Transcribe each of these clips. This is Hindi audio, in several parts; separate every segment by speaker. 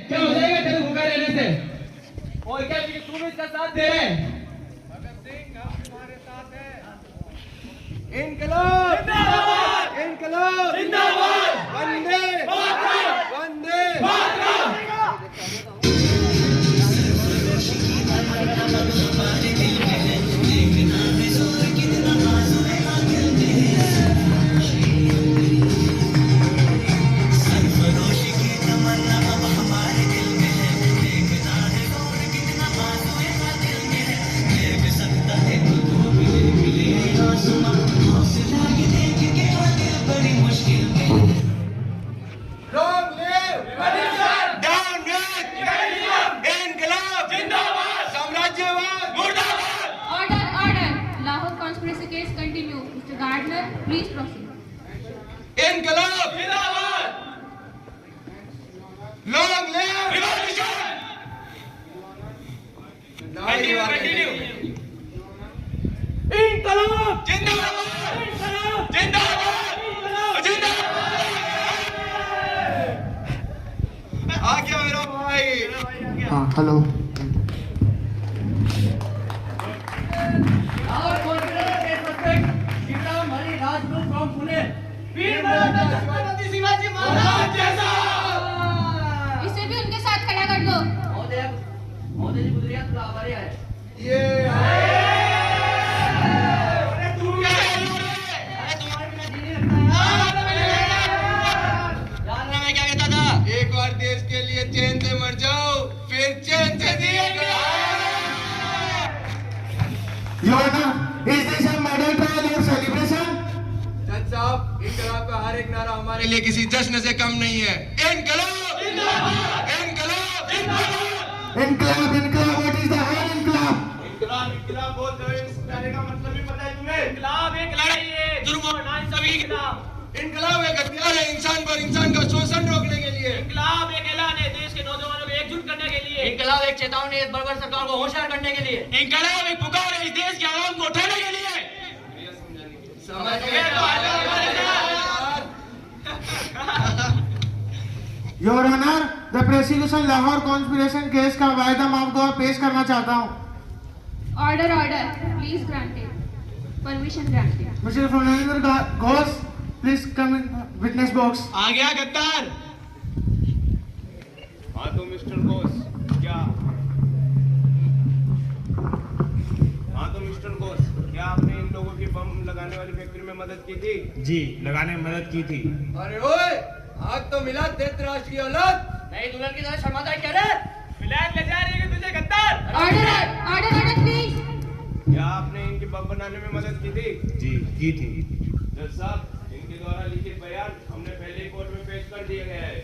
Speaker 1: क्या हो जाएगा तेरे भूखा रहने से? और क्या तू भी इसका साथ दे रहे?
Speaker 2: भगत सिंह हम तुम्हारे साथ हैं।
Speaker 3: इनकलाब जिंदाबाद, इनकलाब
Speaker 1: जिंदाबाद,
Speaker 3: वंदे
Speaker 1: मातरम,
Speaker 3: वंदे
Speaker 1: मातरम।
Speaker 4: Please proceed.
Speaker 3: इनकलाब जिंदाबाद, लॉन्ग लिव रिवॉल्यूशन। कंटिन्यू। इनकलाब जिंदाबाद, जिंदाबाद, जिंदाबाद। आ गया मेरा भाई।
Speaker 5: हाँ हेलो।
Speaker 1: शिवाजी महाराज जैसा।
Speaker 4: इसे भी उनके साथ खड़ा कर दो।
Speaker 6: महोदय जी गुजरिया तो हमारे आए।
Speaker 3: ये
Speaker 1: अरे तू क्या है?
Speaker 6: अरे तुम्हारे बिना जी नहीं लगता यार।
Speaker 3: मैं क्या कहता था, एक बार देश के लिए चैन से मर जाओ, फिर चैन से जिएंगे।
Speaker 5: Your Honor, is this a medal trial or celebration?
Speaker 3: जज साहब, इनकलाब का हर एक नारा हमारे लिए किसी जश्न से कम नहीं है। इनकलाब जिंदाबाद, इनकलाब जिंदाबाद।
Speaker 5: Inclab, inclab, what is the word inclab?
Speaker 3: इनकलाब बोल रहे हो, इस नारे का मतलब भी पता है तुम्हें?
Speaker 1: इनकलाब एक लड़ाई है जुर्म और नाइंसाफी के खिलाफ।
Speaker 3: इनकलाब एक हथियार है इंसान पर इंसान का शोषण रोकने के लिए।
Speaker 1: इनकलाब एक ऐलान है देश के नौजवानों को एकजुट करने के लिए।
Speaker 6: इनकलाब एक चेतावनी है इस बर्बर सरकार को होशियार करने के लिए।
Speaker 1: इनकलाब एक पुकार है इस देश के आवाम को उठाने के लिए।
Speaker 3: समझ
Speaker 1: ये तो आगे हमारे साथ।
Speaker 5: Your Honor, the prosecution Lahore conspiracy case का वायदा माफ को पेश करना चाहता हूँ।
Speaker 4: Order, order. Please granted. Permission granted.
Speaker 5: Mr. Fernandez Ghosh, please come in witness box.
Speaker 1: आ गया गद्दार।
Speaker 2: हाँ तो मिस्टर घोष क्या आपने इन लोगों की बम लगाने वाली फैक्ट्री में मदद की थी?
Speaker 7: जी, लगाने में मदद की थी।
Speaker 3: अरे ओए, आज तो मिला धृतराष्ट्र की औलाद।
Speaker 6: नहीं दुल्हन की तरह शर्माता है क्या रे?
Speaker 1: विलायत ले जा रही है तुझे गद्दार।
Speaker 4: Order, order, order, please.
Speaker 2: क्या आपने इनकी बम बनाने में मदद की थी?
Speaker 7: जी, की थी।
Speaker 2: जज साहब, इनके द्वारा लिखित बयान हमने पहले ही कोर्ट में पेश कर दिया गया है।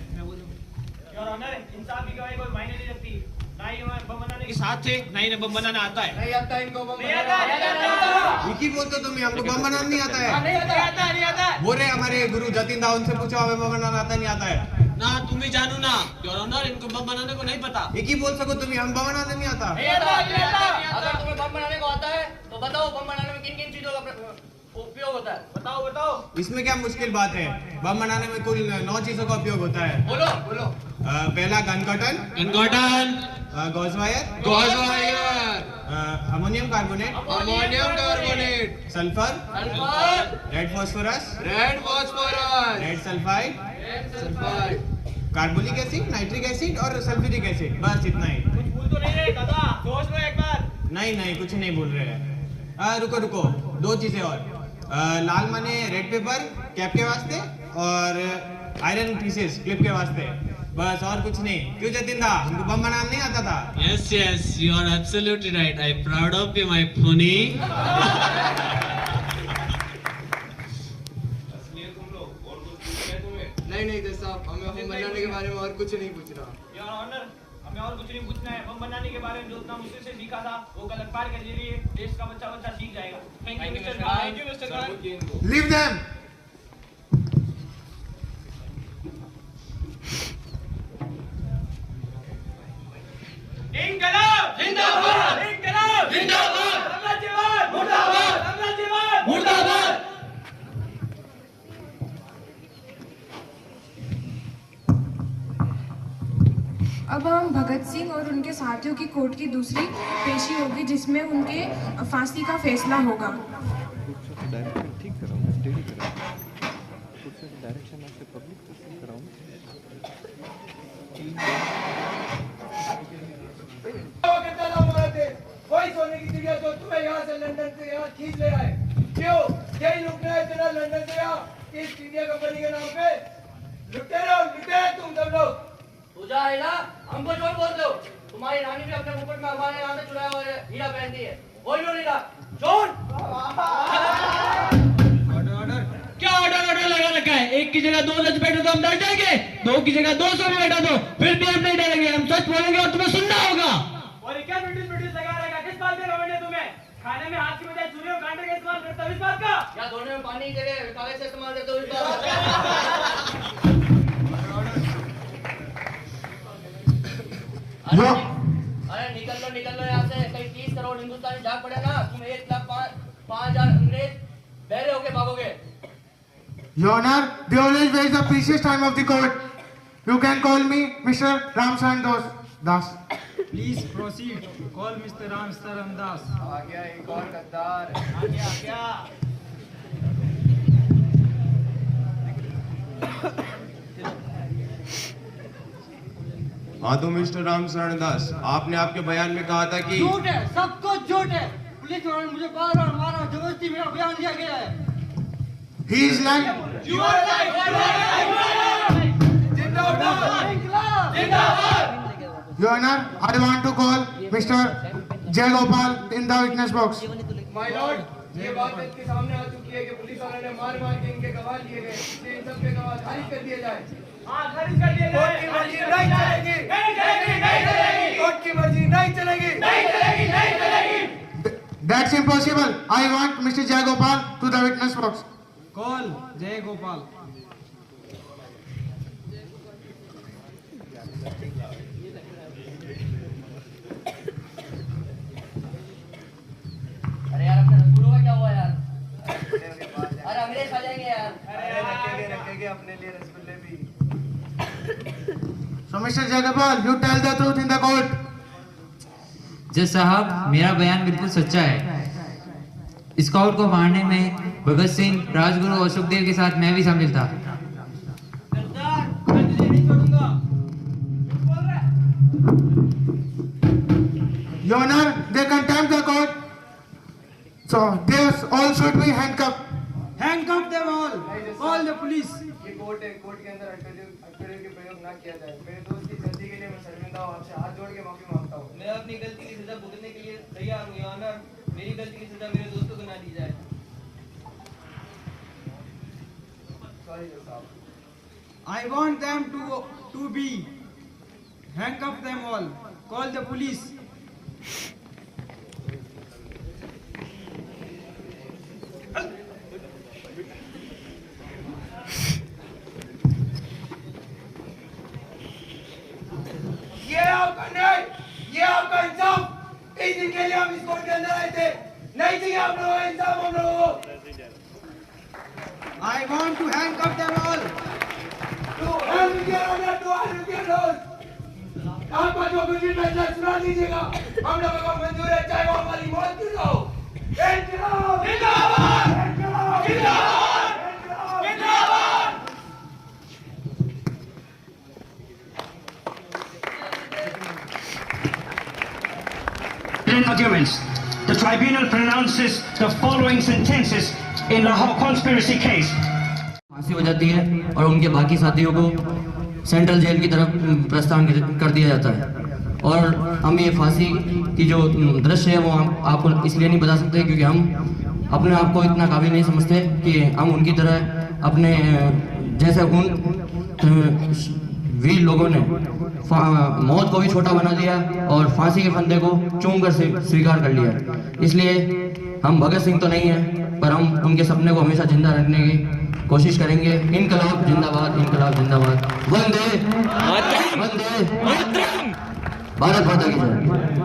Speaker 1: योर ऑनर, इंसाफ की गवाही कोई मायने नहीं रखती। ना ही हमारे बम बनाने के साथ थे, ना ही इन्हें बम बनाना आता है।
Speaker 3: नहीं आता इनको बम
Speaker 1: नहीं आता,
Speaker 3: बनाना।
Speaker 1: नहीं आता।
Speaker 7: विकी बोलते तुम हमको बम बनाना नहीं आता है।
Speaker 1: नहीं आता, नहीं आता, नहीं आता।
Speaker 7: बोल रहे हमारे गुरु जतिन दा, उनसे पूछो हमें बम बनाना आता नहीं आता है।
Speaker 1: ना तुम ही जानू ना, योर ऑनर, इनको बम बनाने को नहीं पता।
Speaker 7: विकी बोल सको तुम हम बम बनाने नहीं आता।
Speaker 1: नहीं आता, नहीं आता।
Speaker 6: अगर तुम्हें बम बनाने को आता है तो बताओ बम बनाने में किन किन चीजों का उपयोग होता है?
Speaker 1: बताओ, बताओ।
Speaker 7: इसमें क्या मुश्किल बात है? बम बनाने में कुल 9 चीजों का उपयोग होता है।
Speaker 6: बोलो बोलो।
Speaker 7: पहला gun cotton, gauze wire, ammonium carbonate,
Speaker 3: ammonium carbonate,
Speaker 7: sulphur,
Speaker 6: अल्फाज
Speaker 7: red phosphorus,
Speaker 3: red phosphorus,
Speaker 7: red sulphide,
Speaker 3: sulphide,
Speaker 7: carbolic acid, nitric acid और सल्फ्यूरिक एसिड। बस इतना ही।
Speaker 1: कुछ भूल तो नहीं रहे दादा, सोच लो एक बार।
Speaker 7: नहीं कुछ नहीं बोल रहे हैं। रुको 2 चीजें और। लाल माने रेड पेपर कैप के वास्ते और आयरन पीसेस क्लिप के वास्ते। बस और कुछ नहीं। क्यों जतिन दा, हमको बम बनाना नहीं आता था?
Speaker 8: Yes, you are absolutely right. I'm proud of you, my pony.
Speaker 2: असलियत तुम लोग और कुछ पूछना है तुम्हें?
Speaker 3: नहीं जज साहब, हमें बम बनाने के बारे में और कुछ नहीं पूछना।
Speaker 1: योर ऑनर, हमें और कुछ नहीं पूछना है। बम बनाने के बारे में जो उतना मुझसे सीखा था, वो कल अखबार के जरिए देश का बच्चा सीख जाएगा। Thank you mister Khan. Thank you mister Khan.
Speaker 5: Leave them.
Speaker 1: इनकलाब जिंदाबाद, इनकलाब जिंदाबाद, साम्राज्यवाद मुर्दाबाद, साम्राज्यवाद मुर्दाबाद।
Speaker 9: अब हम भगत सिंह और उनके साथियों की कोर्ट की दूसरी पेशी होगी जिसमें उनके फांसी का फैसला होगा।
Speaker 3: वही सोने की चिड़िया जो तुम्हें यहाँ से लंदन से यहाँ खींच ले आए, क्यों यही रुकना है इतना लंदन से यहाँ ईस्ट इंडिया कंपनी के नाम पे? लुटेरे तुम सब लोग।
Speaker 6: तू जा है ना, हमको झूठ बोल दो। तुम्हारी रानी भी अपने मुकुट में हमारे यहाँ से चुराया हुआ हीरा पहनती है, बोल लो हीरा झूठ।
Speaker 1: क्या ऑर्डर लगा रखा है? एक की जगह 2 जज बैठे तो हम डर जाएंगे, 2 की जगह 200 भी बैठा दो फिर भी हम नहीं डरेंगे। हम सच बोलेंगे और तुम्हें सुनना होगा। और क्या नोटिस लगा रहेगा? किस बात का घमंड है तुम्हें? खाने में हाथ की बजाय छुरी और कांटे का इस्तेमाल करते हो इस बात का?
Speaker 6: या धोने में पानी की जगह कागज से इस्तेमाल करते हो इस बात का? अरे निकल लो यहाँ से। कहीं 30 करोड़ हिंदुस्तानी झाग पड़े ना, तुम 1,05,000 अंग्रेज बहरे होके भागोगे।
Speaker 5: Your Honor, the always waste the precious time of the court. You can call me Mr. Ramsaran Das.
Speaker 10: Please proceed. Call Mr. Ramsaran Das.
Speaker 3: आ गया एक और गद्दार।
Speaker 1: आ गया।
Speaker 2: हाँ तो मिस्टर रामशरण दास, आपने आपके बयान में कहा था कि
Speaker 10: झूठ है, सब कुछ झूठ है। पुलिस वालों ने मुझे बार-बार मारा, जबरदस्ती मेरा बयान लिया गया है।
Speaker 5: He is lying. Your Honor, I want to call Mr. Jay Gopal in the witness box.
Speaker 3: My lord, ये बात के सामने आ चुकी है कि पुलिस वालों ने मार के इनके गवाह लिए गए, इसलिए इन सब के गवाह खारिज कर दिए जाए।
Speaker 1: हाँ, खारिज कर दिए जाए।
Speaker 3: कोर्ट की मर्जी नहीं चलेगी, कोर्ट की मर्जी नहीं चलेगी।
Speaker 5: That's impossible. I want Mr. Jay Gopal to the witness box.
Speaker 10: Call Jay Gopal.
Speaker 6: अरे यार अपने रसूलों का क्या हुआ यार? अरे अंग्रेज आ जाएंगे यार।
Speaker 3: रखेंगे अपने लिए रसगुल्ले भी।
Speaker 5: So Mr. Jay Gopal, you tell the truth in the court.
Speaker 8: जज साहब, मेरा बयान बिल्कुल सच्चा है। स्काउट को मारने में भगत सिंह, राजगुरु और सुखदेव के साथ मैं भी शामिल था।
Speaker 5: Your Honor, they contempt the court. So they all should be handcuffed.
Speaker 10: Handcuff them all. Call the police.
Speaker 3: ये कोर्ट है, कोर्ट के अंदर अटकलों के प्रयोग ना किया जाए। मेरे दोस्त की गलती के लिए मैं शर्मिंदा हूँ, आपसे हाथ जोड़ के माफी मांगता हूँ।
Speaker 1: मैं अपनी गलती की सजा भुगतने के लिए तैयार हूँ, योर ऑनर। मेरी गलती की सजा मेरे दोस्तों को ना दी जाए।
Speaker 3: सॉरी साहब।
Speaker 10: I want them to be handcuff them all. Call the police.
Speaker 3: ये आपका न्याय, ये आपका इंसाफ, इस दिन के लिए हम इस कोर्ट के अंदर आए थे। नहीं चाहिए आप लोगों को इंसाफ, हम लोगों को।
Speaker 10: I want to handcuff them all.
Speaker 3: To hell with your honor, to hell with your laws. आपका जो कुछ भी फैसला सुना दीजिएगा, हम लोगों को मंजूर है, चाहे वो हमारी मौत क्यों ना हो। इंकलाब! जिंदाबाद! इंकलाब! जिंदाबाद! जिंदाबाद!
Speaker 11: In arguments, the tribunal pronounces the following sentences in Lahore conspiracy case.
Speaker 6: फांसी हो जाती है और उनके बाकी साथियों को सेंट्रल जेल की तरफ प्रस्थान कर दिया जाता है। और हम ये फांसी की जो दृश्य है वो आपको इसलिए नहीं बता सकते क्योंकि हम अपने आप को इतना काबिल नहीं समझते कि हम उनकी तरह अपने जैसे उन वीर लोगों ने मौत को भी छोटा बना दिया और फांसी के फंदे को चूम कर स्वीकार कर लिया। इसलिए हम भगत सिंह तो नहीं हैं, पर हम उनके सपने को हमेशा जिंदा रखने की कोशिश करेंगे। इनकलाब जिंदाबाद, इनकलाब जिंदाबाद। वंदे वंदे भारत माता की जय।